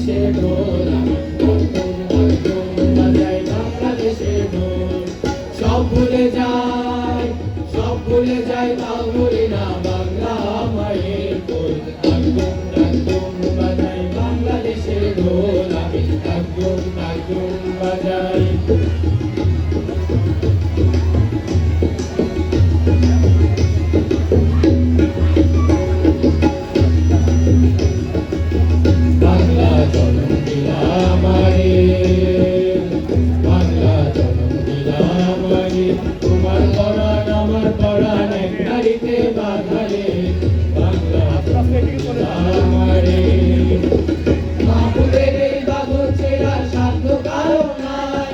বাংলাদেশের ঢোল আমি একদম একদম বাজাই বাংলাদেশের ঢোল সব ভুলে যাই তাও ভুলি না বাংলা মায়ের কোল একদম একদম বাজাই বাংলাদেশের ঢোল আমি একদম একদম বাজাই বাংলা জনম দিলাম বাংলা জনম দিলাম তোমার পরাণ আমার পরাণ এক নারীতে বাঁধারে বাংলা দিলাম মাহবুবের এই বাঁধন ছেঁড়া সাধ্য কারো নাই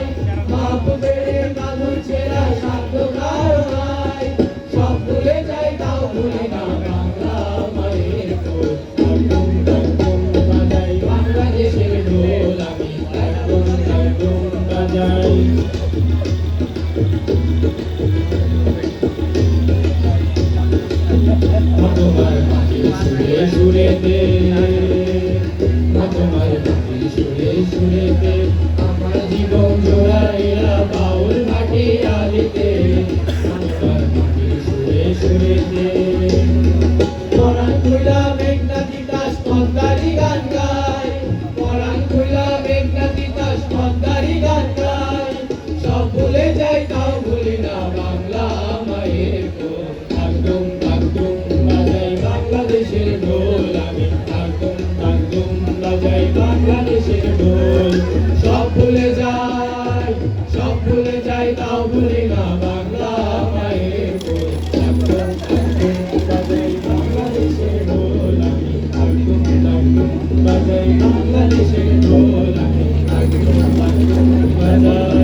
মাহবুবের এই বাঁধন ছেঁড়া সাধ্য কারো নাই সব ভুলে যাই তাও ভুলি না বাংলা মায়ের কোল একদম একদম বাজাই বাংলাদেশের ঢোল আমি একদম একদম বাজাই তোমার মাটির সুরে সুরেতে তোমার মাটির সুরে সুরেতে আমার জীবন জোড়াইলা বাউল ভাটি আলিতে তোমার মাটির সুরে সুরেতে পরাণ খুইলা মেঘনা তিতাস পদ্মারি গান গায় পরাণ খুইলা মেঘনা তিতাস পদ্মারি গান গায় সব ভুলে যাই তাও ভুলি না বাংলা মায়ের কোল একদম একদম বাজাই বাংলাদেশের ঢোল আমি একদম একদম বাজাই বাংলাদেশের ঢোল সব ভুলে যাই তাও ভুলি না বাংলা মায়ের কোল একদম একদম বাজাই বাংলাদেশের ঢোল আমি একদম একদম বাজাই বাংলাদেশের ঢোল আমি একদম একদম বাজাই